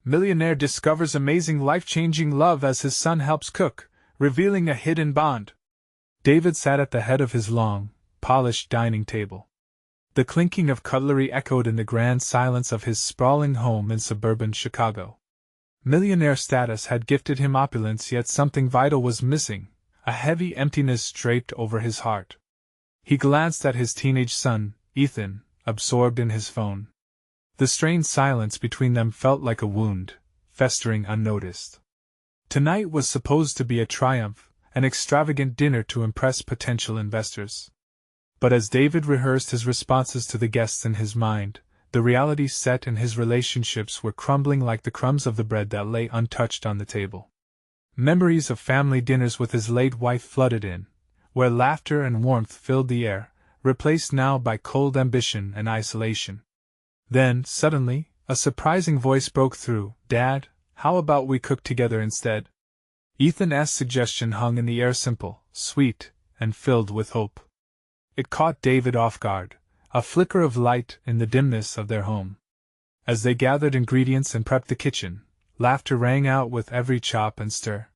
Millionaire discovers amazing life-changing love as his son helps cook, revealing a hidden bond. David sat at the head of his long, polished dining table. The clinking of cutlery echoed in the grand silence of his sprawling home in suburban Chicago. Millionaire status had gifted him opulence, yet something vital was missing. A heavy emptiness draped over his heart. He glanced at his teenage son, Ethan, absorbed in his phone. The strained silence between them felt like a wound, festering unnoticed. Tonight was supposed to be a triumph, an extravagant dinner to impress potential investors. But as David rehearsed his responses to the guests in his mind, the reality set and his relationships were crumbling like the crumbs of the bread that lay untouched on the table. Memories of family dinners with his late wife flooded in, where laughter and warmth filled the air, replaced now by cold ambition and isolation. Then, suddenly, a surprising voice broke through. "Dad, how about we cook together instead?" Ethan's suggestion hung in the air, simple, sweet, and filled with hope. It caught David off guard, a flicker of light in the dimness of their home. As they gathered ingredients and prepped the kitchen, laughter rang out with every chop and stir.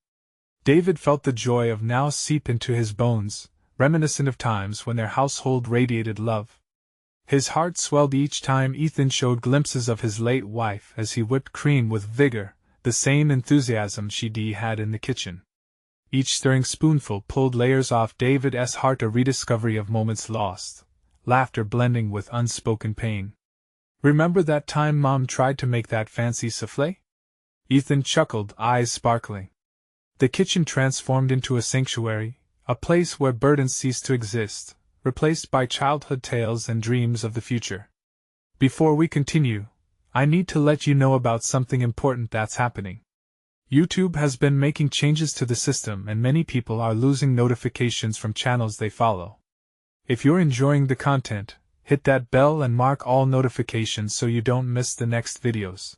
David felt the joy of now seep into his bones, reminiscent of times when their household radiated love. His heart swelled each time Ethan showed glimpses of his late wife as he whipped cream with vigor, the same enthusiasm she had in the kitchen. Each stirring spoonful pulled layers off David's heart, a rediscovery of moments lost, laughter blending with unspoken pain. "Remember that time Mom tried to make that fancy soufflé?" Ethan chuckled, eyes sparkling. The kitchen transformed into a sanctuary, a place where burdens ceased to exist, replaced by childhood tales and dreams of the future. "Before we continue, I need to let you know about something important that's happening. YouTube has been making changes to the system and many people are losing notifications from channels they follow. If you're enjoying the content, hit that bell and mark all notifications so you don't miss the next videos.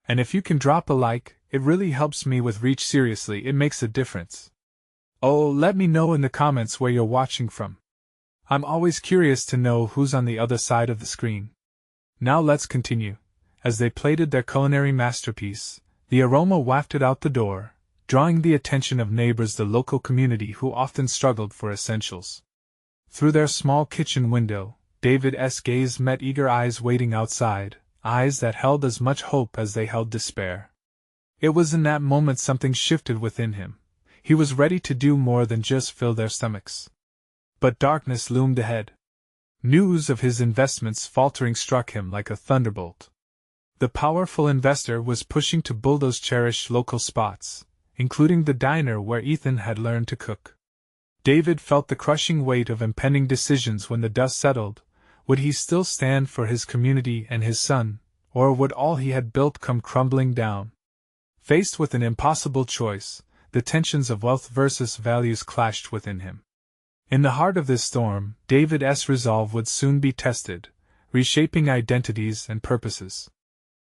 And if you can drop a like, it really helps me with reach. Seriously, it makes a difference. Oh, let me know in the comments where you're watching from. I'm always curious to know who's on the other side of the screen." Now let's continue. As they plated their culinary masterpiece, the aroma wafted out the door, drawing the attention of neighbors, the local community who often struggled for essentials. Through their small kitchen window, David's gaze met eager eyes waiting outside, eyes that held as much hope as they held despair. It was in that moment something shifted within him. He was ready to do more than just fill their stomachs. But darkness loomed ahead. News of his investments faltering struck him like a thunderbolt. The powerful investor was pushing to bulldoze cherished local spots, including the diner where Ethan had learned to cook. David felt the crushing weight of impending decisions when the dust settled. Would he still stand for his community and his son, or would all he had built come crumbling down? Faced with an impossible choice, the tensions of wealth versus values clashed within him. In the heart of this storm, David's resolve would soon be tested, reshaping identities and purposes.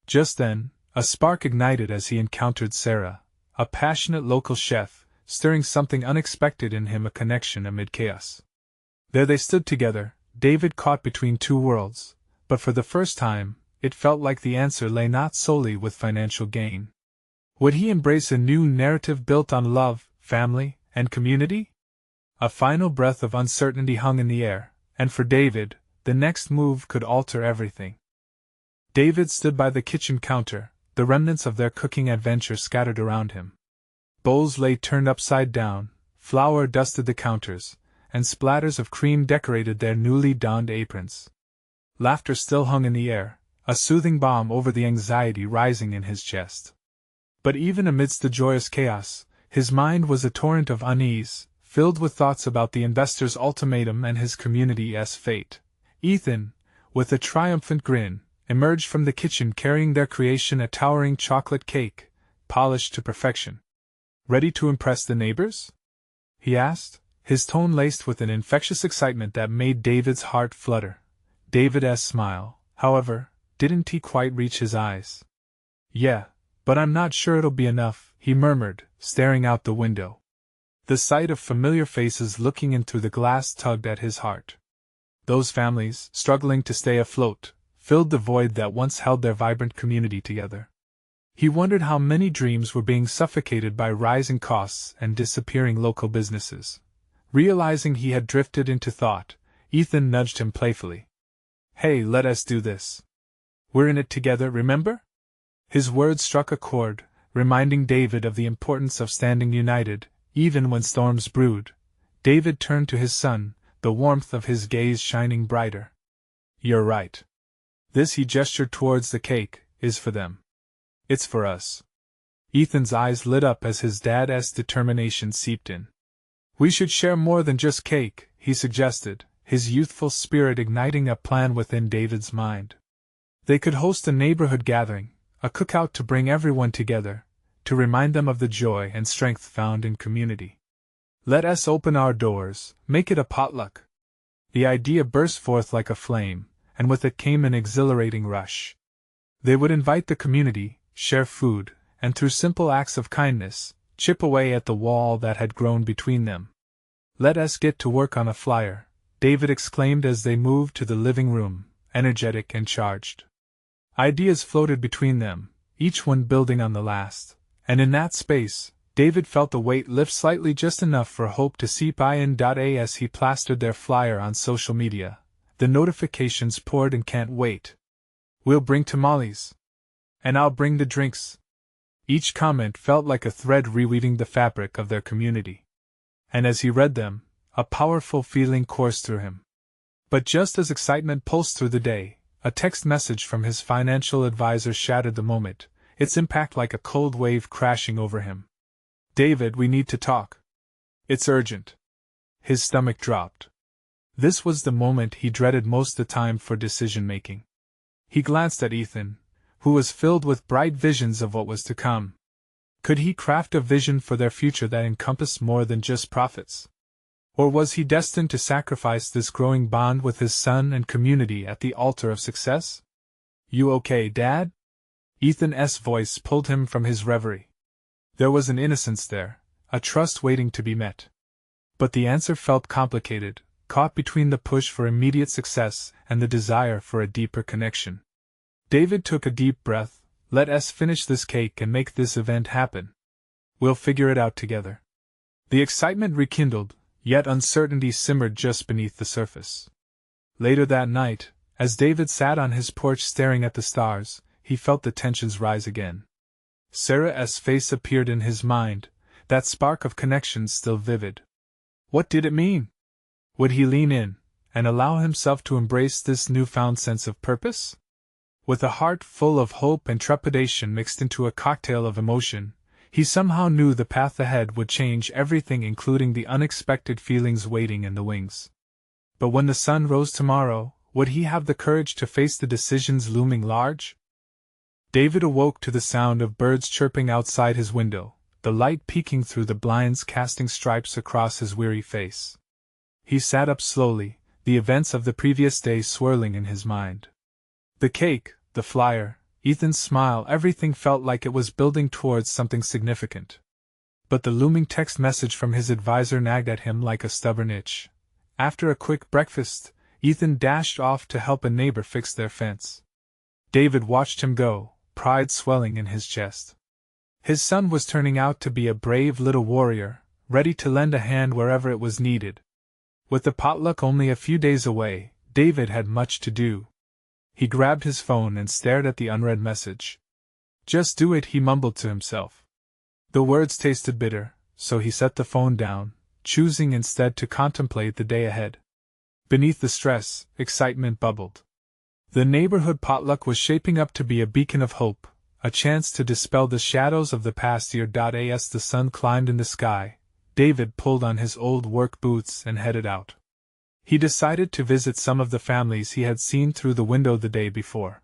Just then, a spark ignited as he encountered Sarah, a passionate local chef, stirring something unexpected in him, a connection amid chaos. There they stood together, David caught between two worlds, but for the first time, it felt like the answer lay not solely with financial gain. Would he embrace a new narrative built on love, family, and community? A final breath of uncertainty hung in the air, and for David, the next move could alter everything. David stood by the kitchen counter, the remnants of their cooking adventure scattered around him. Bowls lay turned upside down, flour dusted the counters, and splatters of cream decorated their newly donned aprons. Laughter still hung in the air, a soothing balm over the anxiety rising in his chest. But even amidst the joyous chaos, his mind was a torrent of unease, filled with thoughts about the investor's ultimatum and his community's fate. Ethan, with a triumphant grin, emerged from the kitchen carrying their creation, a towering chocolate cake, polished to perfection. "Ready to impress the neighbors?" he asked, his tone laced with an infectious excitement that made David's heart flutter. David's smile, however, didn't quite reach his eyes. "Yeah, but I'm not sure it'll be enough," he murmured, staring out the window. The sight of familiar faces looking in through the glass tugged at his heart. Those families, struggling to stay afloat, filled the void that once held their vibrant community together. He wondered how many dreams were being suffocated by rising costs and disappearing local businesses. Realizing he had drifted into thought, Ethan nudged him playfully. "Hey, let us do this. We're in it together, remember?" His words struck a chord, reminding David of the importance of standing united, even when storms brewed. David turned to his son, the warmth of his gaze shining brighter. "You're right. This," he gestured towards the cake, "is for them. It's for us." Ethan's eyes lit up as his dad's determination seeped in. "We should share more than just cake," he suggested, his youthful spirit igniting a plan within David's mind. They could host a neighborhood gathering, a cookout to bring everyone together, to remind them of the joy and strength found in community. "Let us open our doors, make it a potluck." The idea burst forth like a flame, and with it came an exhilarating rush. They would invite the community, share food, and through simple acts of kindness, chip away at the wall that had grown between them. "Let us get to work on a flyer," David exclaimed as they moved to the living room, energetic and charged. Ideas floated between them, each one building on the last, and in that space, David felt the weight lift slightly, just enough for hope to seep in. As he plastered their flyer on social media, the notifications poured in. "Can't wait. We'll bring tamales. And I'll bring the drinks." Each comment felt like a thread reweaving the fabric of their community. And as he read them, a powerful feeling coursed through him. But just as excitement pulsed through the day, a text message from his financial advisor shattered the moment, its impact like a cold wave crashing over him. "David, we need to talk. It's urgent." His stomach dropped. This was the moment he dreaded most, the time for decision-making. He glanced at Ethan, who was filled with bright visions of what was to come. Could he craft a vision for their future that encompassed more than just profits? Or was he destined to sacrifice this growing bond with his son and community at the altar of success? "You okay, Dad?" Ethan's voice pulled him from his reverie. There was an innocence there, a trust waiting to be met. But the answer felt complicated, caught between the push for immediate success and the desire for a deeper connection. David took a deep breath. "Let us finish this cake and make this event happen. We'll figure it out together." The excitement rekindled, yet uncertainty simmered just beneath the surface. Later that night, as David sat on his porch staring at the stars, he felt the tensions rise again. Sarah's face appeared in his mind, that spark of connection still vivid. What did it mean? Would he lean in, and allow himself to embrace this newfound sense of purpose? With a heart full of hope and trepidation mixed into a cocktail of emotion, he somehow knew the path ahead would change everything, including the unexpected feelings waiting in the wings. But when the sun rose tomorrow, would he have the courage to face the decisions looming large? David awoke to the sound of birds chirping outside his window, the light peeking through the blinds casting stripes across his weary face. He sat up slowly, the events of the previous day swirling in his mind. The cake, the flyer, Ethan's smile, everything felt like it was building towards something significant. But the looming text message from his advisor nagged at him like a stubborn itch. After a quick breakfast, Ethan dashed off to help a neighbor fix their fence. David watched him go, pride swelling in his chest. His son was turning out to be a brave little warrior, ready to lend a hand wherever it was needed. With the potluck only a few days away, David had much to do. He grabbed his phone and stared at the unread message. "Just do it," he mumbled to himself. The words tasted bitter, so he set the phone down, choosing instead to contemplate the day ahead. Beneath the stress, excitement bubbled. The neighborhood potluck was shaping up to be a beacon of hope, a chance to dispel the shadows of the past year. As the sun climbed in the sky, David pulled on his old work boots and headed out. He decided to visit some of the families he had seen through the window the day before.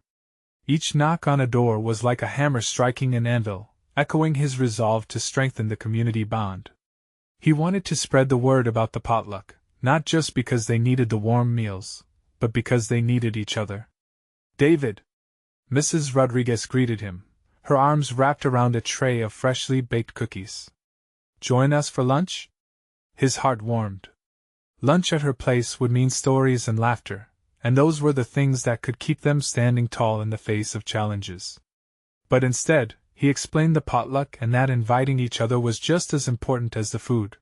Each knock on a door was like a hammer striking an anvil, echoing his resolve to strengthen the community bond. He wanted to spread the word about the potluck, not just because they needed the warm meals, but because they needed each other. "David!" Mrs. Rodriguez greeted him, her arms wrapped around a tray of freshly baked cookies. "Join us for lunch?" His heart warmed. Lunch at her place would mean stories and laughter, and those were the things that could keep them standing tall in the face of challenges. But instead, he explained the potluck and that inviting each other was just as important as the food.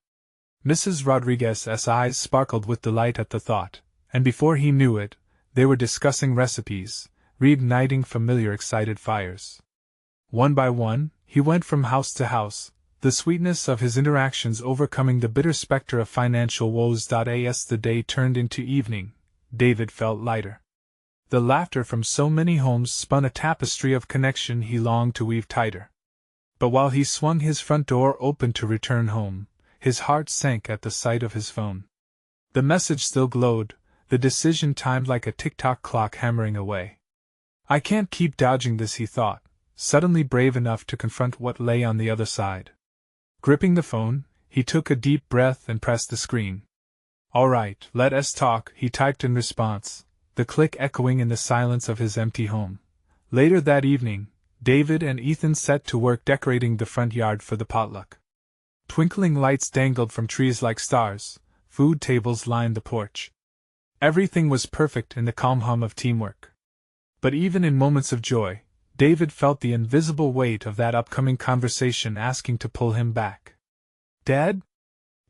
Mrs. Rodriguez's eyes sparkled with delight at the thought, and before he knew it, they were discussing recipes, reigniting familiar excited fires. One by one, he went from house to house, the sweetness of his interactions overcoming the bitter specter of financial woes. As the day turned into evening, David felt lighter. The laughter from so many homes spun a tapestry of connection he longed to weave tighter. But while he swung his front door open to return home, his heart sank at the sight of his phone. The message still glowed, the decision timed like a tick-tock clock hammering away. I can't keep dodging this, he thought, suddenly brave enough to confront what lay on the other side. Gripping the phone, he took a deep breath and pressed the screen. All right, let us talk, he typed in response, the click echoing in the silence of his empty home. Later that evening, David and Ethan set to work decorating the front yard for the potluck. Twinkling lights dangled from trees like stars, food tables lined the porch. Everything was perfect in the calm hum of teamwork. But even in moments of joy, David felt the invisible weight of that upcoming conversation asking to pull him back. Dad?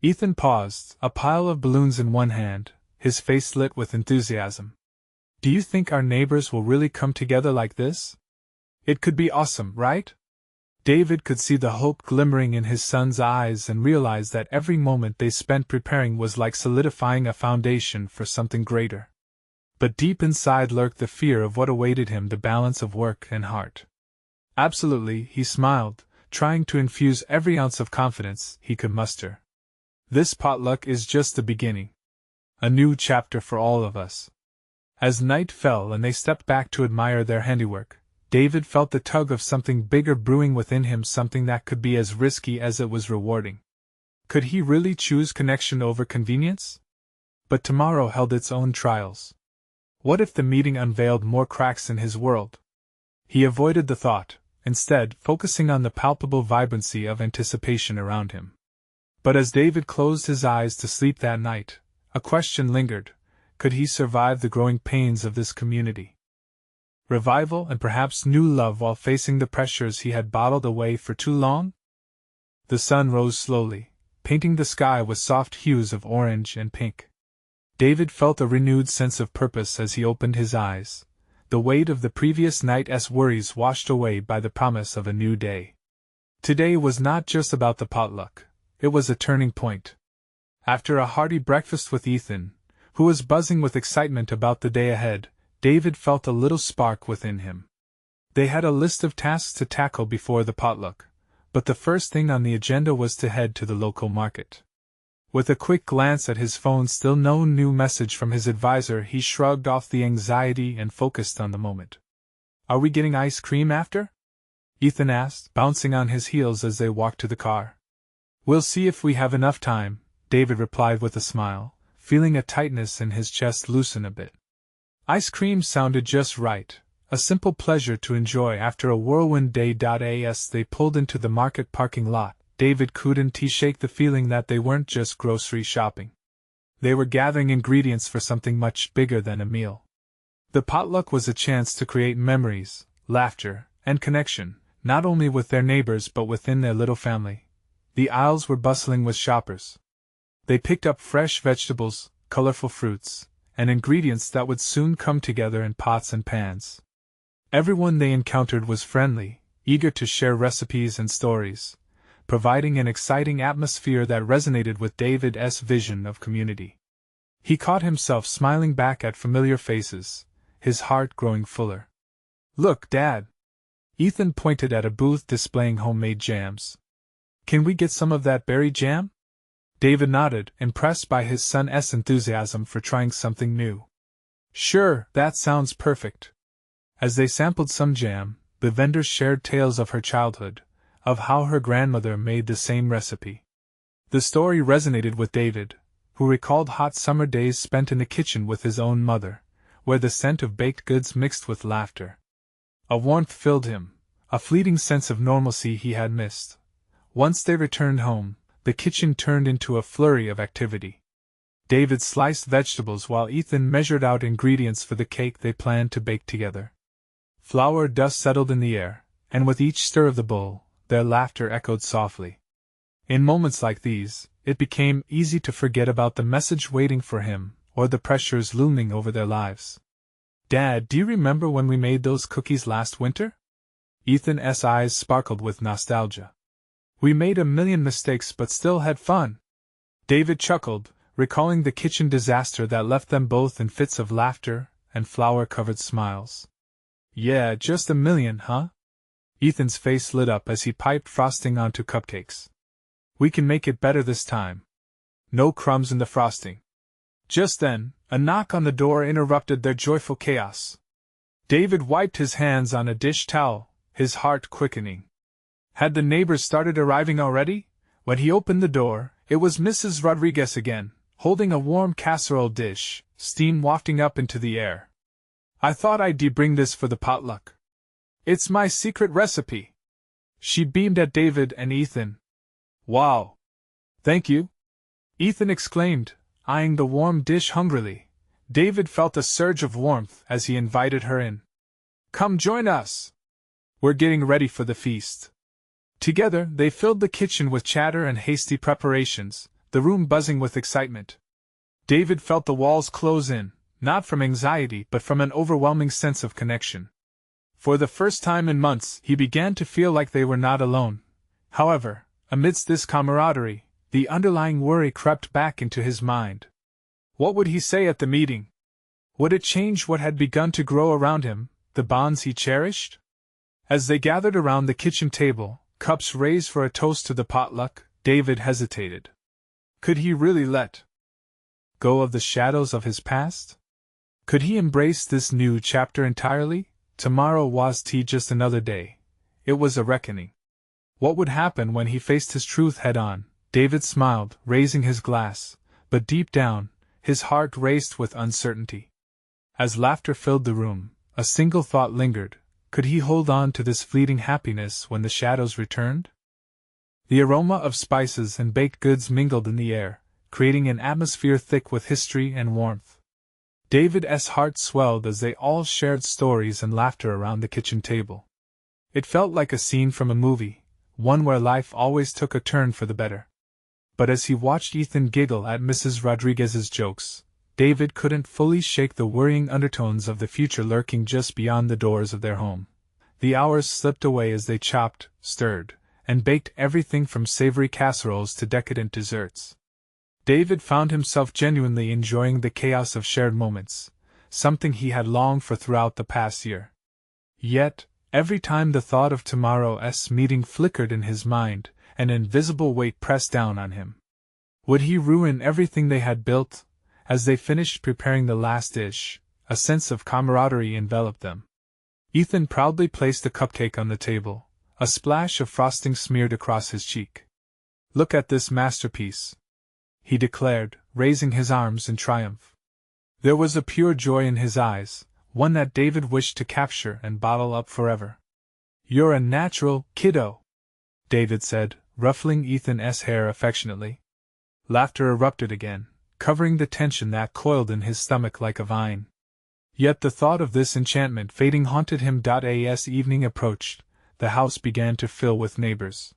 Ethan paused, a pile of balloons in one hand, his face lit with enthusiasm. Do you think our neighbors will really come together like this? It could be awesome, right? David could see the hope glimmering in his son's eyes and realized that every moment they spent preparing was like solidifying a foundation for something greater. But deep inside lurked the fear of what awaited him, the balance of work and heart. Absolutely, he smiled, trying to infuse every ounce of confidence he could muster. This potluck is just the beginning. A new chapter for all of us. As night fell and they stepped back to admire their handiwork, David felt the tug of something bigger brewing within him, something that could be as risky as it was rewarding. Could he really choose connection over convenience? But tomorrow held its own trials. What if the meeting unveiled more cracks in his world? He avoided the thought, instead focusing on the palpable vibrancy of anticipation around him. But as David closed his eyes to sleep that night, a question lingered: could he survive the growing pains of this community? Revival and perhaps new love while facing the pressures he had bottled away for too long? The sun rose slowly, painting the sky with soft hues of orange and pink. David felt a renewed sense of purpose as he opened his eyes, the weight of the previous night's worries washed away by the promise of a new day. Today was not just about the potluck, it was a turning point. After a hearty breakfast with Ethan, who was buzzing with excitement about the day ahead, David felt a little spark within him. They had a list of tasks to tackle before the potluck, but the first thing on the agenda was to head to the local market. With a quick glance at his phone, still no new message from his advisor, he shrugged off the anxiety and focused on the moment. Are we getting ice cream after? Ethan asked, bouncing on his heels as they walked to the car. We'll see if we have enough time, David replied with a smile, feeling a tightness in his chest loosen a bit. Ice cream sounded just right, a simple pleasure to enjoy after a whirlwind day. As they pulled into the market parking lot, David couldn't shake the feeling that they weren't just grocery shopping. They were gathering ingredients for something much bigger than a meal. The potluck was a chance to create memories, laughter, and connection, not only with their neighbors but within their little family. The aisles were bustling with shoppers. They picked up fresh vegetables, colorful fruits, and ingredients that would soon come together in pots and pans. Everyone they encountered was friendly, eager to share recipes and stories, providing an exciting atmosphere that resonated with David's vision of community. He caught himself smiling back at familiar faces, his heart growing fuller. Look, Dad! Ethan pointed at a booth displaying homemade jams. Can we get some of that berry jam? David nodded, impressed by his son's enthusiasm for trying something new. Sure, that sounds perfect. As they sampled some jam, the vendor shared tales of her childhood, of how her grandmother made the same recipe. The story resonated with David, who recalled hot summer days spent in the kitchen with his own mother, where the scent of baked goods mixed with laughter. A warmth filled him, a fleeting sense of normalcy he had missed. Once they returned home, the kitchen turned into a flurry of activity. David sliced vegetables while Ethan measured out ingredients for the cake they planned to bake together. Flour dust settled in the air, and with each stir of the bowl, their laughter echoed softly. In moments like these, it became easy to forget about the message waiting for him, or the pressures looming over their lives. "Dad, do you remember when we made those cookies last winter?" Ethan's eyes sparkled with nostalgia. "We made a million mistakes but still had fun." David chuckled, recalling the kitchen disaster that left them both in fits of laughter and flour-covered smiles. "Yeah, just a million, huh?" Ethan's face lit up as he piped frosting onto cupcakes. "We can make it better this time. No crumbs in the frosting." Just then, a knock on the door interrupted their joyful chaos. David wiped his hands on a dish towel, his heart quickening. Had the neighbors started arriving already? When he opened the door, it was Mrs. Rodriguez again, holding a warm casserole dish, steam wafting up into the air. "I thought I'd bring this for the potluck. It's my secret recipe." She beamed at David and Ethan. "Wow! Thank you," Ethan exclaimed, eyeing the warm dish hungrily. David felt a surge of warmth as he invited her in. "Come join us. We're getting ready for the feast." Together, they filled the kitchen with chatter and hasty preparations, the room buzzing with excitement. David felt the walls close in, not from anxiety but from an overwhelming sense of connection. For the first time in months, he began to feel like they were not alone. However, amidst this camaraderie, the underlying worry crept back into his mind. What would he say at the meeting? Would it change what had begun to grow around him, the bonds he cherished? As they gathered around the kitchen table, cups raised for a toast to the potluck, David hesitated. Could he really let go of the shadows of his past? Could he embrace this new chapter entirely? Tomorrow was just another day. It was a reckoning. What would happen when he faced his truth head-on? David smiled, raising his glass, but deep down, his heart raced with uncertainty. As laughter filled the room, a single thought lingered. Could he hold on to this fleeting happiness when the shadows returned? The aroma of spices and baked goods mingled in the air, creating an atmosphere thick with history and warmth. David's heart swelled as they all shared stories and laughter around the kitchen table. It felt like a scene from a movie, one where life always took a turn for the better. But as he watched Ethan giggle at Mrs. Rodriguez's jokes, David couldn't fully shake the worrying undertones of the future lurking just beyond the doors of their home. The hours slipped away as they chopped, stirred, and baked everything from savory casseroles to decadent desserts. David found himself genuinely enjoying the chaos of shared moments, something he had longed for throughout the past year. Yet, every time the thought of tomorrow's meeting flickered in his mind, an invisible weight pressed down on him. Would he ruin everything they had built? As they finished preparing the last dish, a sense of camaraderie enveloped them. Ethan proudly placed a cupcake on the table, a splash of frosting smeared across his cheek. "Look at this masterpiece," he declared, raising his arms in triumph. There was a pure joy in his eyes, one that David wished to capture and bottle up forever. "You're a natural, kiddo," David said, ruffling Ethan's hair affectionately. Laughter erupted again, covering the tension that coiled in his stomach like a vine. Yet the thought of this enchantment fading haunted him. As evening approached, the house began to fill with neighbors.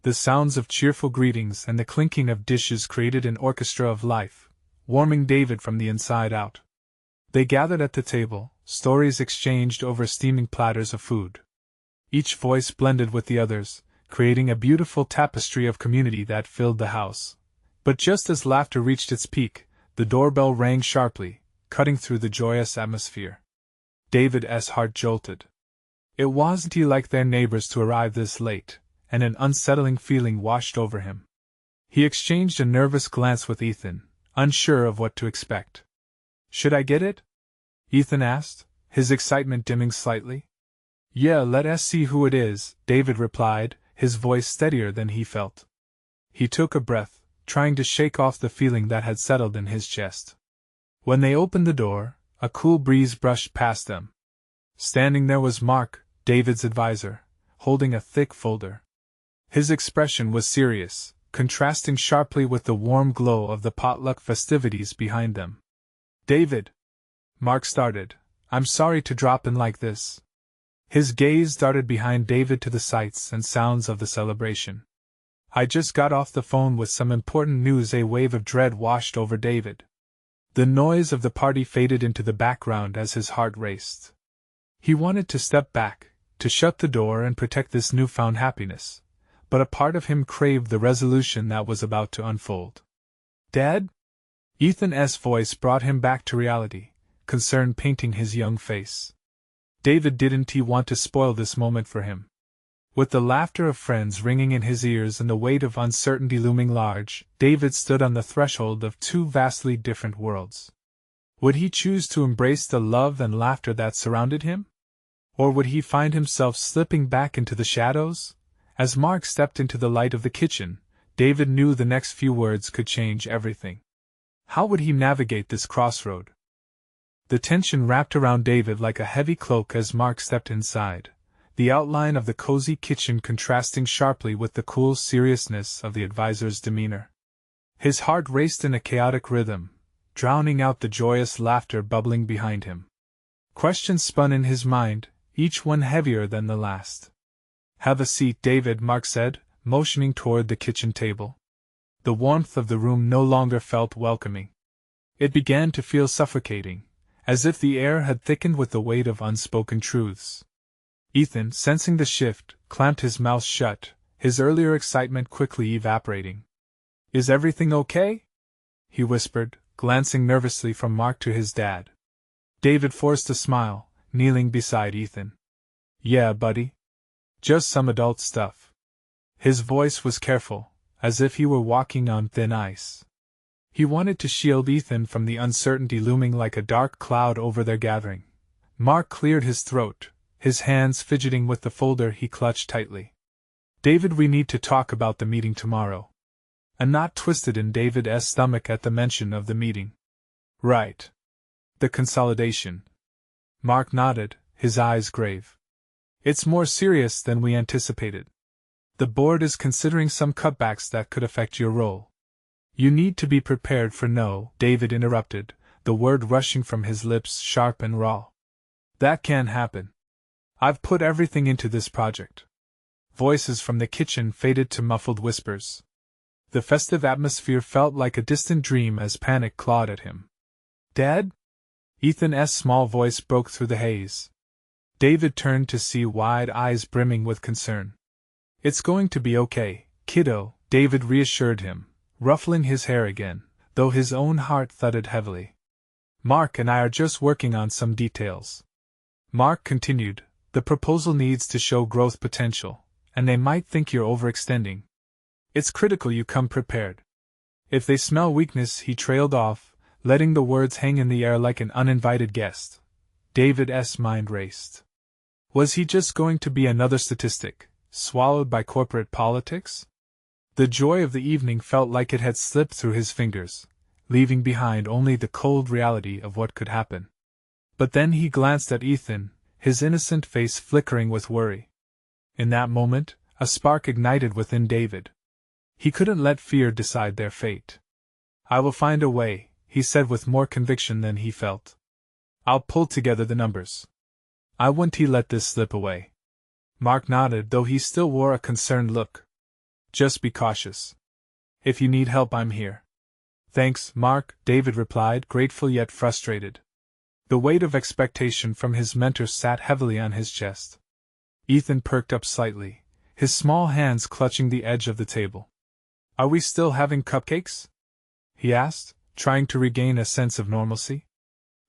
The sounds of cheerful greetings and the clinking of dishes created an orchestra of life, warming David from the inside out. They gathered at the table, stories exchanged over steaming platters of food. Each voice blended with the others, creating a beautiful tapestry of community that filled the house. But just as laughter reached its peak, the doorbell rang sharply, cutting through the joyous atmosphere. David's heart jolted. It wasn't like their neighbors to arrive this late, and an unsettling feeling washed over him. He exchanged a nervous glance with Ethan, unsure of what to expect. "Should I get it?" Ethan asked, his excitement dimming slightly. "Yeah, let us see who it is," David replied, his voice steadier than he felt. He took a breath, trying to shake off the feeling that had settled in his chest. When they opened the door, a cool breeze brushed past them. Standing there was Mark, David's advisor, holding a thick folder. His expression was serious, contrasting sharply with the warm glow of the potluck festivities behind them. "David," Mark started, "I'm sorry to drop in like this." His gaze darted behind David to the sights and sounds of the celebration. I just got off the phone with some important news. A wave of dread washed over David. The noise of the party faded into the background as his heart raced. He wanted to step back, to shut the door and protect this newfound happiness, but a part of him craved the resolution that was about to unfold. "Dad?" Ethan's voice brought him back to reality, concern painting his young face. Didn't he want to spoil this moment for him? With the laughter of friends ringing in his ears and the weight of uncertainty looming large, David stood on the threshold of two vastly different worlds. Would he choose to embrace the love and laughter that surrounded him? Or would he find himself slipping back into the shadows? As Mark stepped into the light of the kitchen, David knew the next few words could change everything. How would he navigate this crossroad? The tension wrapped around David like a heavy cloak as Mark stepped inside, the outline of the cozy kitchen contrasting sharply with the cool seriousness of the advisor's demeanor. His heart raced in a chaotic rhythm, drowning out the joyous laughter bubbling behind him. Questions spun in his mind, each one heavier than the last. "Have a seat, David," Mark said, motioning toward the kitchen table. The warmth of the room no longer felt welcoming. It began to feel suffocating, as if the air had thickened with the weight of unspoken truths. Ethan, sensing the shift, clamped his mouth shut, his earlier excitement quickly evaporating. "Is everything okay?" he whispered, glancing nervously from Mark to his dad. David forced a smile, kneeling beside Ethan. "Yeah, buddy. Just some adult stuff." His voice was careful, as if he were walking on thin ice. He wanted to shield Ethan from the uncertainty looming like a dark cloud over their gathering. Mark cleared his throat, his hands fidgeting with the folder he clutched tightly. "David, we need to talk about the meeting tomorrow." A knot twisted in David's stomach at the mention of the meeting. "Right. The consolidation." Mark nodded, his eyes grave. "It's more serious than we anticipated. The board is considering some cutbacks that could affect your role." "You need to be prepared for no," David interrupted, the word rushing from his lips sharp and raw. "That can't happen. I've put everything into this project." Voices from the kitchen faded to muffled whispers. The festive atmosphere felt like a distant dream as panic clawed at him. "Dad?" Ethan's small voice broke through the haze. David turned to see wide eyes brimming with concern. "It's going to be okay, kiddo," David reassured him, ruffling his hair again, though his own heart thudded heavily. "Mark and I are just working on some details." Mark continued, "The proposal needs to show growth potential, and they might think you're overextending. It's critical you come prepared." "If they smell weakness," he trailed off, letting the words hang in the air like an uninvited guest. David's mind raced. Was he just going to be another statistic, swallowed by corporate politics? The joy of the evening felt like it had slipped through his fingers, leaving behind only the cold reality of what could happen. But then he glanced at Ethan, his innocent face flickering with worry. In that moment, a spark ignited within David. He couldn't let fear decide their fate. "I will find a way," he said with more conviction than he felt. "I'll pull together the numbers. I won't let this slip away." Mark nodded, though he still wore a concerned look. "Just be cautious. If you need help, I'm here." "Thanks, Mark," David replied, grateful yet frustrated. The weight of expectation from his mentor sat heavily on his chest. Ethan perked up slightly, his small hands clutching the edge of the table. "Are we still having cupcakes?" he asked, trying to regain a sense of normalcy.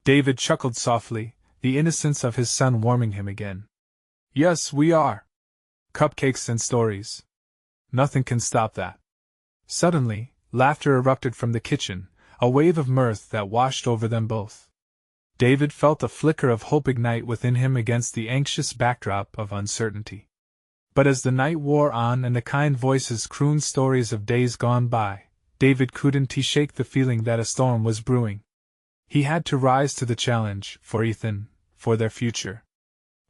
David chuckled softly, the innocence of his son warming him again. "Yes, we are. Cupcakes and stories. Nothing can stop that." Suddenly, laughter erupted from the kitchen, a wave of mirth that washed over them both. David felt a flicker of hope ignite within him against the anxious backdrop of uncertainty. But as the night wore on and the kind voices crooned stories of days gone by, David couldn't shake the feeling that a storm was brewing. He had to rise to the challenge, for Ethan, for their future.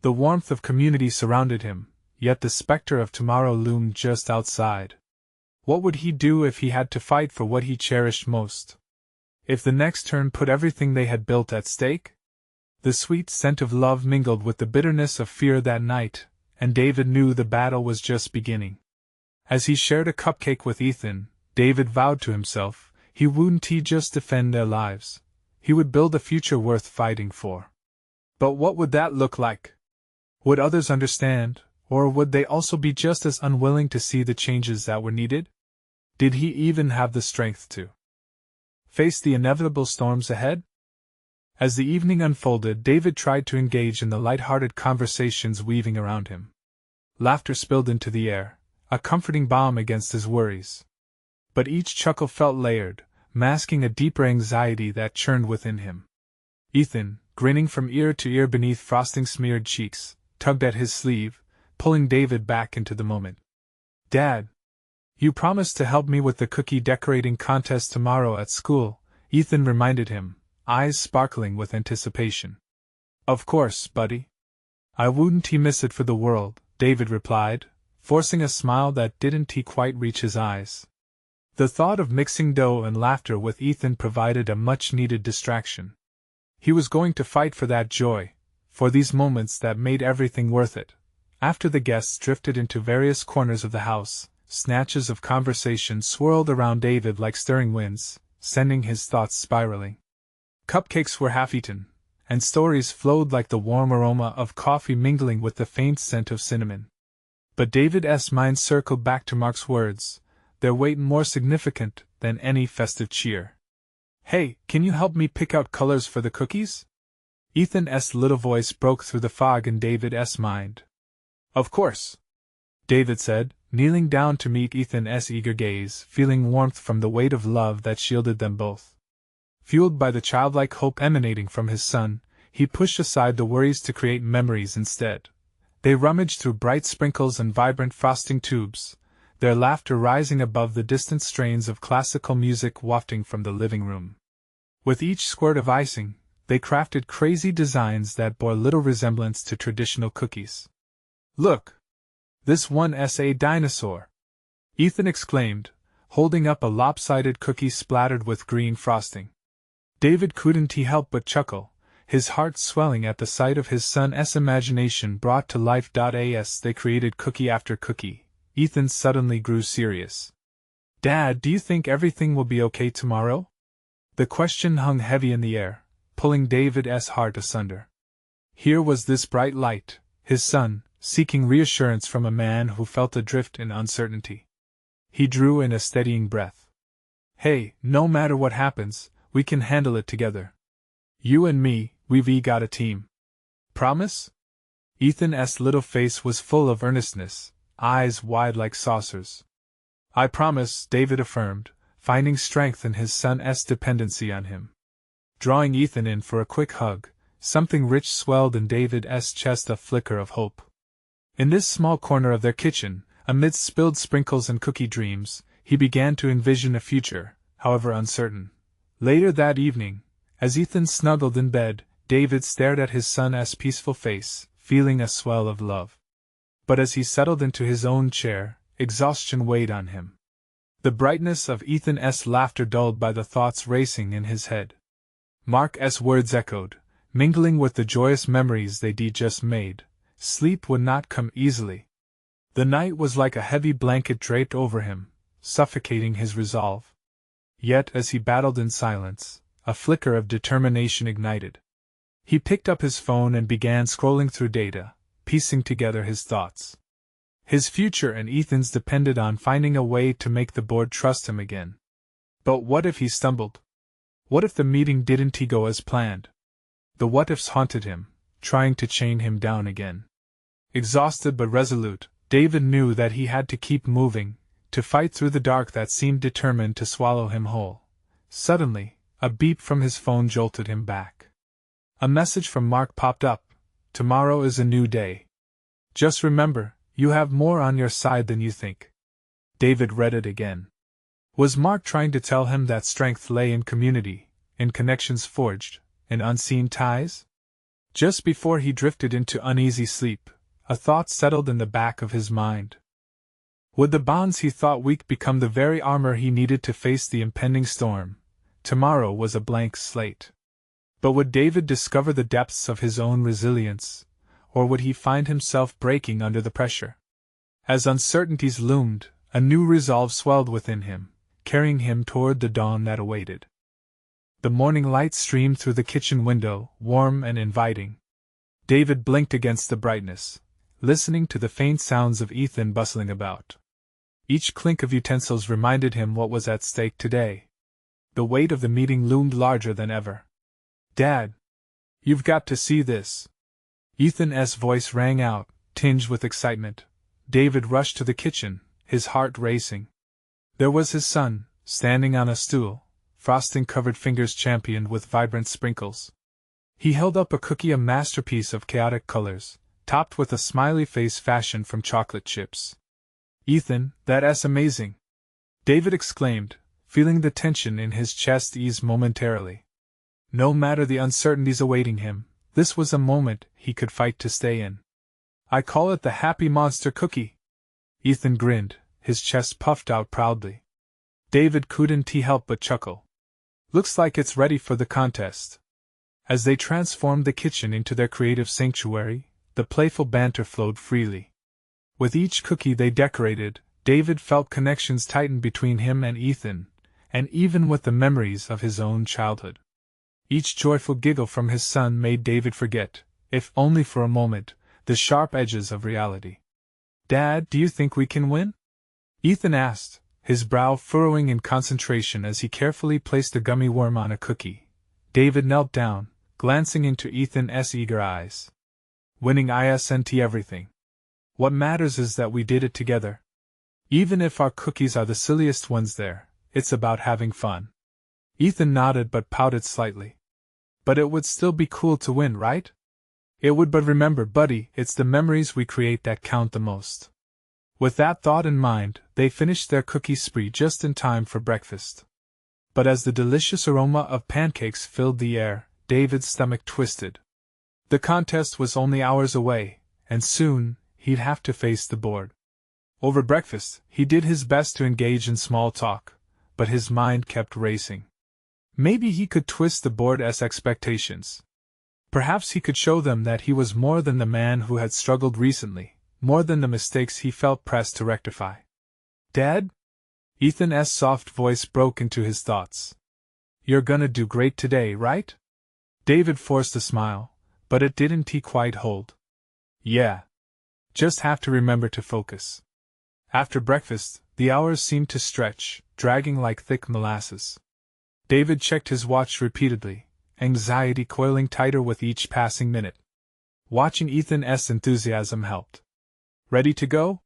The warmth of community surrounded him, yet the specter of tomorrow loomed just outside. What would he do if he had to fight for what he cherished most? If the next turn put everything they had built at stake? The sweet scent of love mingled with the bitterness of fear that night, and David knew the battle was just beginning. As he shared a cupcake with Ethan, David vowed to himself, he wouldn't just defend their lives. He would build a future worth fighting for. But what would that look like? Would others understand, or would they also be just as unwilling to see the changes that were needed? Did he even have the strength to face the inevitable storms ahead? As the evening unfolded, David tried to engage in the light-hearted conversations weaving around him. Laughter spilled into the air, a comforting balm against his worries. But each chuckle felt layered, masking a deeper anxiety that churned within him. Ethan, grinning from ear to ear beneath frosting-smeared cheeks, tugged at his sleeve, pulling David back into the moment. "Dad, you promised to help me with the cookie decorating contest tomorrow at school," Ethan reminded him, eyes sparkling with anticipation. "Of course, buddy. I wouldn't miss it for the world," David replied, forcing a smile that didn't quite reach his eyes. The thought of mixing dough and laughter with Ethan provided a much-needed distraction. He was going to fight for that joy, for these moments that made everything worth it. After the guests drifted into various corners of the house, snatches of conversation swirled around David like stirring winds, sending his thoughts spiraling. Cupcakes were half-eaten, and stories flowed like the warm aroma of coffee mingling with the faint scent of cinnamon. But David's mind circled back to Mark's words, their weight more significant than any festive cheer. "Hey, can you help me pick out colors for the cookies?" Ethan's little voice broke through the fog in David's mind. "Of course," David said, kneeling down to meet Ethan's eager gaze, feeling warmth from the weight of love that shielded them both. Fueled by the childlike hope emanating from his son, he pushed aside the worries to create memories instead. They rummaged through bright sprinkles and vibrant frosting tubes, their laughter rising above the distant strains of classical music wafting from the living room. With each squirt of icing, they crafted crazy designs that bore little resemblance to traditional cookies. "Look! This one's a dinosaur!" Ethan exclaimed, holding up a lopsided cookie splattered with green frosting. David couldn't help but chuckle, his heart swelling at the sight of his son's imagination brought to life. As they created cookie after cookie, Ethan suddenly grew serious. "Dad, do you think everything will be okay tomorrow?" The question hung heavy in the air, pulling David's heart asunder. Here was this bright light, his son, seeking reassurance from a man who felt adrift in uncertainty. He drew in a steadying breath. "Hey, no matter what happens, we can handle it together. You and me, we've got a team. Promise?" Ethan's little face was full of earnestness, eyes wide like saucers. "I promise," David affirmed, finding strength in his son's dependency on him. Drawing Ethan in for a quick hug, something rich swelled in David's chest, a flicker of hope. In this small corner of their kitchen, amidst spilled sprinkles and cookie dreams, he began to envision a future, however uncertain. Later that evening, as Ethan snuggled in bed, David stared at his son's peaceful face, feeling a swell of love. But as he settled into his own chair, exhaustion weighed on him. The brightness of Ethan's laughter dulled by the thoughts racing in his head. Mark's words echoed, mingling with the joyous memories they'd just made. Sleep would not come easily. The night was like a heavy blanket draped over him, suffocating his resolve. Yet as he battled in silence, a flicker of determination ignited. He picked up his phone and began scrolling through data, piecing together his thoughts. His future and Ethan's depended on finding a way to make the board trust him again. But what if he stumbled? What if the meeting didn't go as planned? The what-ifs haunted him, trying to chain him down again. Exhausted but resolute, David knew that he had to keep moving, to fight through the dark that seemed determined to swallow him whole. Suddenly, a beep from his phone jolted him back. A message from Mark popped up. "Tomorrow is a new day. Just remember, you have more on your side than you think." David read it again. Was Mark trying to tell him that strength lay in community, in connections forged, in unseen ties? Just before he drifted into uneasy sleep, a thought settled in the back of his mind. Would the bonds he thought weak become the very armor he needed to face the impending storm? Tomorrow was a blank slate. But would David discover the depths of his own resilience, or would he find himself breaking under the pressure? As uncertainties loomed, a new resolve swelled within him, carrying him toward the dawn that awaited. The morning light streamed through the kitchen window, warm and inviting. David blinked against the brightness, listening to the faint sounds of Ethan bustling about. Each clink of utensils reminded him what was at stake today. The weight of the meeting loomed larger than ever. "Dad! You've got to see this!" Ethan's voice rang out, tinged with excitement. David rushed to the kitchen, his heart racing. There was his son, standing on a stool, frosting-covered fingers championed with vibrant sprinkles. He held up a cookie, a masterpiece of chaotic colors, topped with a smiley face fashioned from chocolate chips. "Ethan, that's amazing!" David exclaimed, feeling the tension in his chest ease momentarily. No matter the uncertainties awaiting him, this was a moment he could fight to stay in. "I call it the Happy Monster Cookie." Ethan grinned, his chest puffed out proudly. David couldn't help but chuckle. "Looks like it's ready for the contest." As they transformed the kitchen into their creative sanctuary, the playful banter flowed freely. With each cookie they decorated, David felt connections tighten between him and Ethan, and even with the memories of his own childhood. Each joyful giggle from his son made David forget, if only for a moment, the sharp edges of reality. "Dad, do you think we can win?" Ethan asked, his brow furrowing in concentration as he carefully placed a gummy worm on a cookie. David knelt down, glancing into Ethan's eager eyes. "Winning isn't everything. What matters is that we did it together. Even if our cookies are the silliest ones there, it's about having fun." Ethan nodded but pouted slightly. "But it would still be cool to win, right?" "It would, but remember, buddy, it's the memories we create that count the most." With that thought in mind, they finished their cookie spree just in time for breakfast. But as the delicious aroma of pancakes filled the air, David's stomach twisted. The contest was only hours away, and soon, he'd have to face the board. Over breakfast, he did his best to engage in small talk, but his mind kept racing. Maybe he could twist the board's expectations. Perhaps he could show them that he was more than the man who had struggled recently, more than the mistakes he felt pressed to rectify. "Dad?" Ethan's soft voice broke into his thoughts. "You're gonna do great today, right?" David forced a smile, but it didn't quite hold. "Yeah. Just have to remember to focus." After breakfast, the hours seemed to stretch, dragging like thick molasses. David checked his watch repeatedly, anxiety coiling tighter with each passing minute. Watching Ethan's enthusiasm helped. "Ready to go?"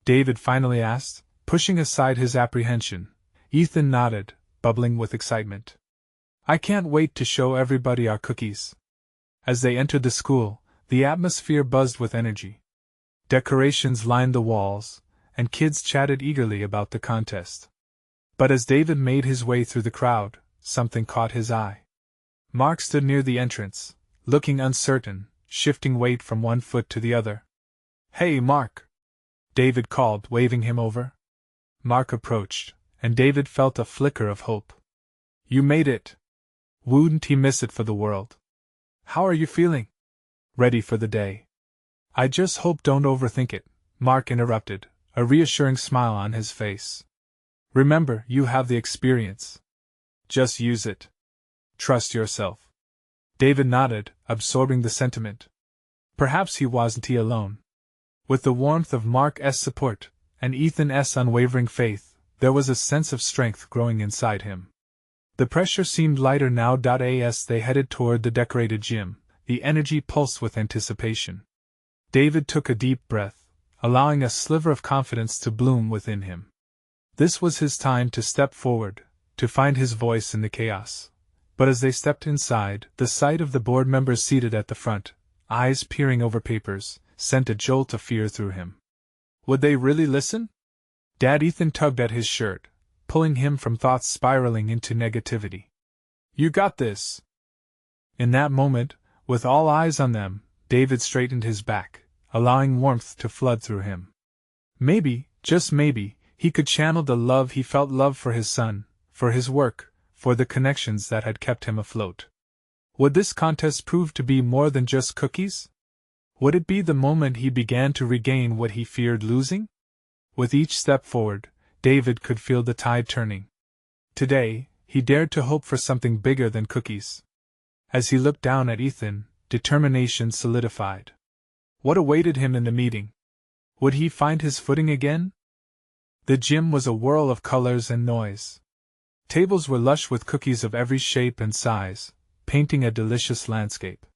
David finally asked, pushing aside his apprehension. Ethan nodded, bubbling with excitement. "I can't wait to show everybody our cookies." As they entered the school, the atmosphere buzzed with energy. Decorations lined the walls, and kids chatted eagerly about the contest. But as David made his way through the crowd, something caught his eye. Mark stood near the entrance, looking uncertain, shifting weight from one foot to the other. "Hey, Mark!" David called, waving him over. Mark approached, and David felt a flicker of hope. "You made it! Wouldn't he miss it for the world? How are you feeling?" "Ready for the day." "I just hope don't overthink it," Mark interrupted, a reassuring smile on his face. "Remember, you have the experience. Just use it. Trust yourself." David nodded, absorbing the sentiment. Perhaps he wasn't alone. With the warmth of Mark's support, and Ethan's unwavering faith, there was a sense of strength growing inside him. The pressure seemed lighter now. As they headed toward the decorated gym, the energy pulsed with anticipation. David took a deep breath, allowing a sliver of confidence to bloom within him. This was his time to step forward, to find his voice in the chaos. But as they stepped inside, the sight of the board members seated at the front, eyes peering over papers, sent a jolt of fear through him. Would they really listen? Dad Ethan tugged at his shirt, pulling him from thoughts spiraling into negativity. "You got this." In that moment, with all eyes on them, David straightened his back, allowing warmth to flood through him. Maybe, just maybe, he could channel the love he felt, love for his son, for his work, for the connections that had kept him afloat. Would this contest prove to be more than just cookies? Would it be the moment he began to regain what he feared losing? With each step forward, David could feel the tide turning. Today, he dared to hope for something bigger than cookies. As he looked down at Ethan, determination solidified. What awaited him in the meeting? Would he find his footing again? The gym was a whirl of colors and noise. Tables were lush with cookies of every shape and size, painting a delicious landscape.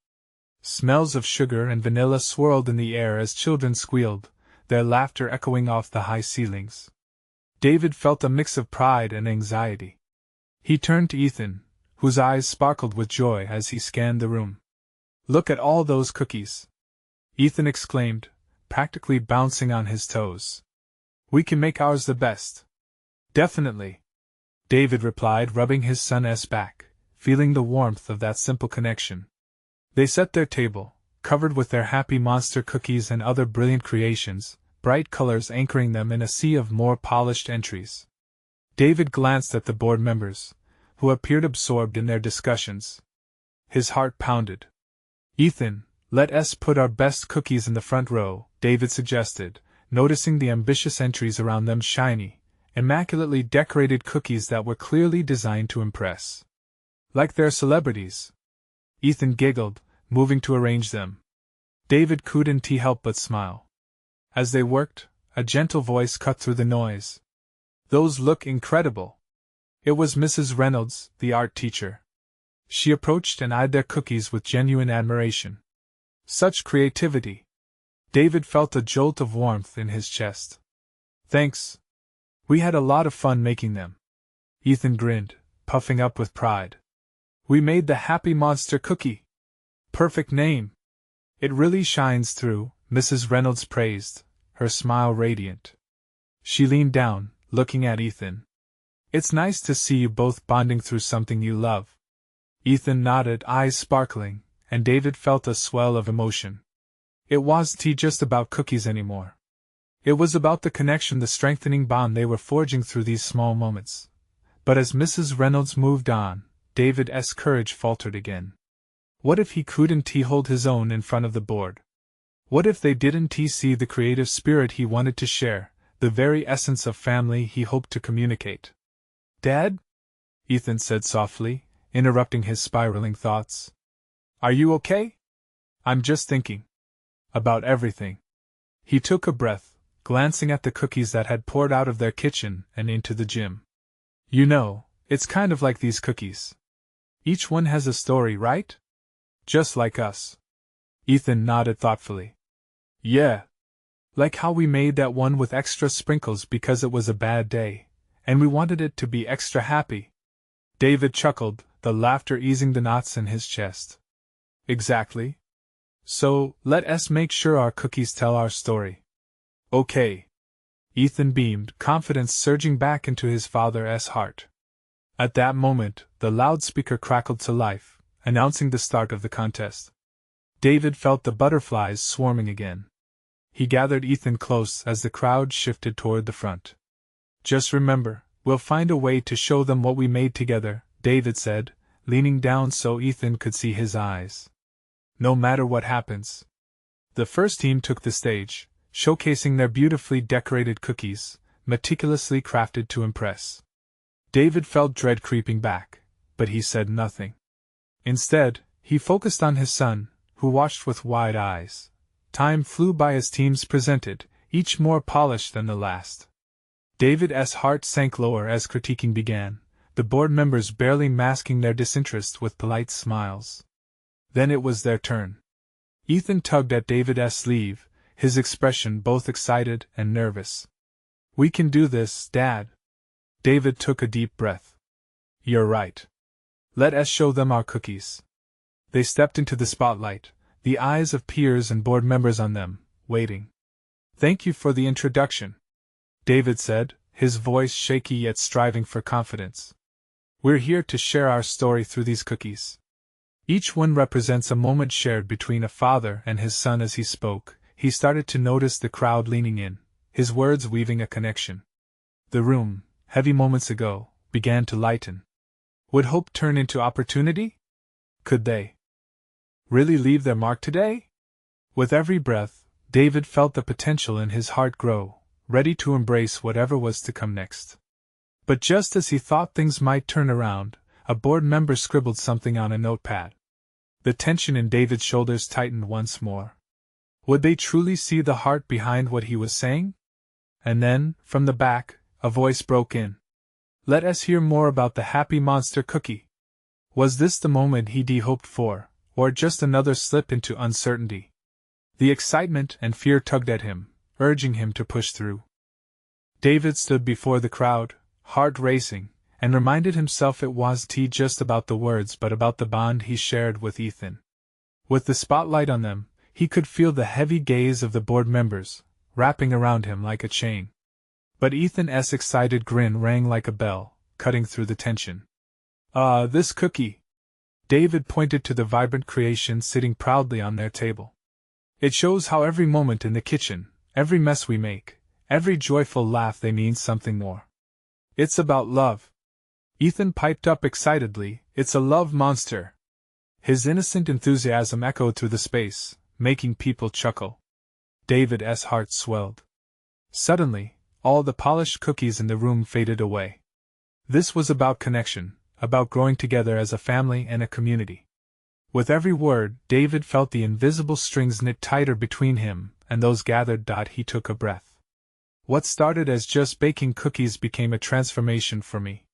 Smells of sugar and vanilla swirled in the air as children squealed, their laughter echoing off the high ceilings. David felt a mix of pride and anxiety. He turned to Ethan, whose eyes sparkled with joy as he scanned the room. "Look at all those cookies!" Ethan exclaimed, practically bouncing on his toes. "We can make ours the best." "Definitely," David replied, rubbing his son's back, feeling the warmth of that simple connection. They set their table, covered with their Happy Monster cookies and other brilliant creations, bright colors anchoring them in a sea of more polished entries. David glanced at the board members, who appeared absorbed in their discussions. His heart pounded. "Ethan, let us put our best cookies in the front row," David suggested, noticing the ambitious entries around them, shiny, immaculately decorated cookies that were clearly designed to impress. "Like they're celebrities." Ethan giggled, moving to arrange them. David couldn't help but smile. As they worked, a gentle voice cut through the noise. "Those look incredible." It was Mrs. Reynolds, the art teacher. She approached and eyed their cookies with genuine admiration. Such creativity! David felt a jolt of warmth in his chest. "Thanks. We had a lot of fun making them." Ethan grinned, puffing up with pride. "We made the Happy Monster cookie." "Perfect name." "It really shines through," Mrs. Reynolds praised, her smile radiant. She leaned down, looking at Ethan. "It's nice to see you both bonding through something you love." Ethan nodded, eyes sparkling, and David felt a swell of emotion. It wasn't just about cookies anymore. It was about the connection, the strengthening bond they were forging through these small moments. But as Mrs. Reynolds moved on, David's courage faltered again. What if he couldn't hold his own in front of the board? What if they didn't see the creative spirit he wanted to share, the very essence of family he hoped to communicate? "Dad?" Ethan said softly, interrupting his spiraling thoughts. "Are you okay?" "I'm just thinking. About everything." He took a breath, glancing at the cookies that had poured out of their kitchen and into the gym. "You know, it's kind of like these cookies. Each one has a story, right? Just like us." Ethan nodded thoughtfully. "Yeah. Like how we made that one with extra sprinkles because it was a bad day, and we wanted it to be extra happy." David chuckled, the laughter easing the knots in his chest. "Exactly. So, let us make sure our cookies tell our story." "Okay." Ethan beamed, confidence surging back into his father's heart. At that moment, the loudspeaker crackled to life, announcing the start of the contest. David felt the butterflies swarming again. He gathered Ethan close as the crowd shifted toward the front. "Just remember, we'll find a way to show them what we made together," David said, leaning down so Ethan could see his eyes. "No matter what happens." The first team took the stage, showcasing their beautifully decorated cookies, meticulously crafted to impress. David felt dread creeping back, but he said nothing. Instead, he focused on his son, who watched with wide eyes. Time flew by as teams presented, each more polished than the last. David's heart sank lower as critiquing began, the board members barely masking their disinterest with polite smiles. Then it was their turn. Ethan tugged at David's sleeve, his expression both excited and nervous. "We can do this, Dad." David took a deep breath. "You're right. Let us show them our cookies." They stepped into the spotlight, the eyes of peers and board members on them, waiting. "Thank you for the introduction," David said, his voice shaky yet striving for confidence. "We're here to share our story through these cookies." Each one represents a moment shared between a father and his son. As he spoke, he started to notice the crowd leaning in, his words weaving a connection. The room, heavy moments ago, began to lighten. Would hope turn into opportunity? Could they really leave their mark today? With every breath, David felt the potential in his heart grow, ready to embrace whatever was to come next. But just as he thought things might turn around, a board member scribbled something on a notepad. The tension in David's shoulders tightened once more. Would they truly see the heart behind what he was saying? And then, from the back, a voice broke in. Let us hear more about the Happy Monster cookie. Was this the moment he'd hoped for, or just another slip into uncertainty? The excitement and fear tugged at him, urging him to push through. David stood before the crowd, heart racing, and reminded himself it wasn't just about the words but about the bond he shared with Ethan. With the spotlight on them, he could feel the heavy gaze of the board members, wrapping around him like a chain. But Ethan's excited grin rang like a bell, cutting through the tension. This cookie. David pointed to the vibrant creation sitting proudly on their table. It shows how every moment in the kitchen, every mess we make, every joyful laugh they mean something more. It's about love. Ethan piped up excitedly, it's a love monster. His innocent enthusiasm echoed through the space, making people chuckle. David's heart swelled. Suddenly, all the polished cookies in the room faded away. This was about connection, about growing together as a family and a community. With every word, David felt the invisible strings knit tighter between him and those gathered. He took a breath. What started as just baking cookies became a transformation for me.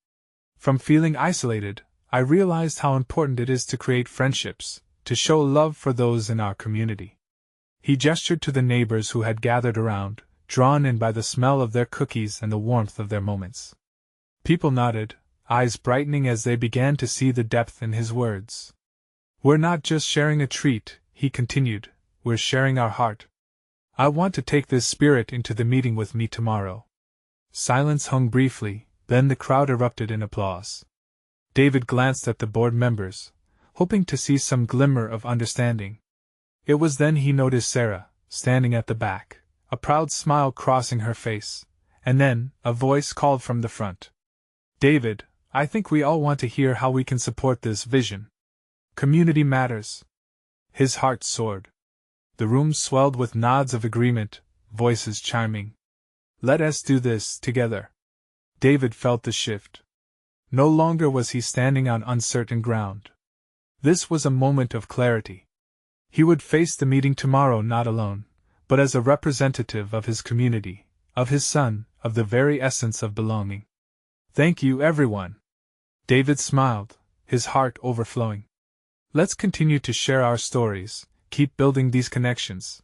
From feeling isolated, I realized how important it is to create friendships, to show love for those in our community. He gestured to the neighbors who had gathered around, drawn in by the smell of their cookies and the warmth of their moments. People nodded, eyes brightening as they began to see the depth in his words. We're not just sharing a treat, he continued, we're sharing our heart. I want to take this spirit into the meeting with me tomorrow. Silence hung briefly, then the crowd erupted in applause. David glanced at the board members, hoping to see some glimmer of understanding. It was then he noticed Sarah, standing at the back, a proud smile crossing her face, and then, a voice called from the front. David, I think we all want to hear how we can support this vision. Community matters. His heart soared. The room swelled with nods of agreement, voices chiming. Let us do this together. David felt the shift. No longer was he standing on uncertain ground. This was a moment of clarity. He would face the meeting tomorrow not alone, but as a representative of his community, of his son, of the very essence of belonging. Thank you, everyone. David smiled, his heart overflowing. Let's continue to share our stories, keep building these connections.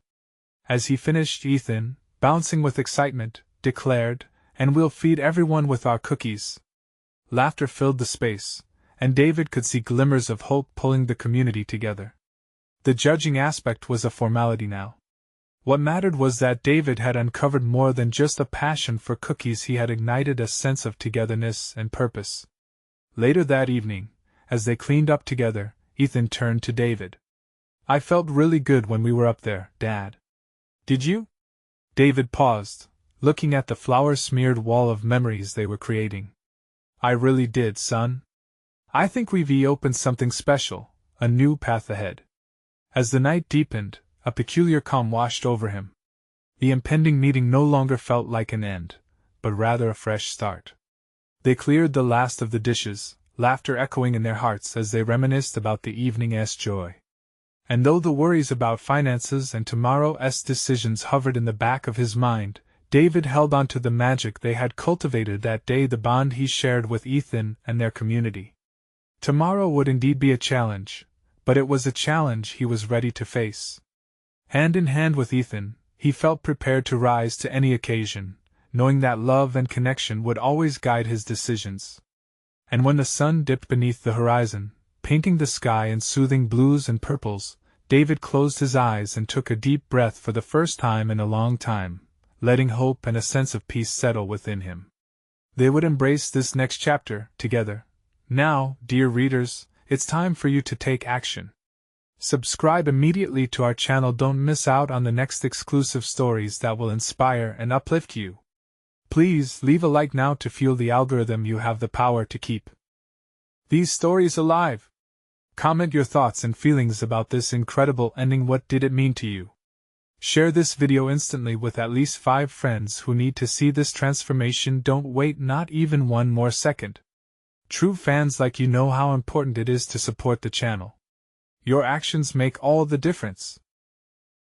As he finished, Ethan, bouncing with excitement, declared, and we'll feed everyone with our cookies. Laughter filled the space, and David could see glimmers of hope pulling the community together. The judging aspect was a formality now. What mattered was that David had uncovered more than just a passion for cookies, he had ignited a sense of togetherness and purpose. Later that evening, as they cleaned up together, Ethan turned to David. I felt really good when we were up there, Dad. Did you? David paused, looking at the flower-smeared wall of memories they were creating. I really did, son. I think we've opened something special, a new path ahead. As the night deepened, a peculiar calm washed over him. The impending meeting no longer felt like an end, but rather a fresh start. They cleared the last of the dishes, laughter echoing in their hearts as they reminisced about the evening's joy. And though the worries about finances and tomorrow's decisions hovered in the back of his mind, David held on to the magic they had cultivated that day, the bond he shared with Ethan and their community. Tomorrow would indeed be a challenge, but it was a challenge he was ready to face. Hand in hand with Ethan, he felt prepared to rise to any occasion, knowing that love and connection would always guide his decisions. And when the sun dipped beneath the horizon, painting the sky in soothing blues and purples, David closed his eyes and took a deep breath for the first time in a long time, letting hope and a sense of peace settle within him. They would embrace this next chapter together. Now, dear readers, it's time for you to take action. Subscribe immediately to our channel. Don't miss out on the next exclusive stories that will inspire and uplift you. Please leave a like now to fuel the algorithm. You have the power to keep these stories alive. Comment your thoughts and feelings about this incredible ending. What did it mean to you? Share this video instantly with at least 5 friends who need to see this transformation. Don't wait not even one more second. True fans like you know how important it is to support the channel. Your actions make all the difference.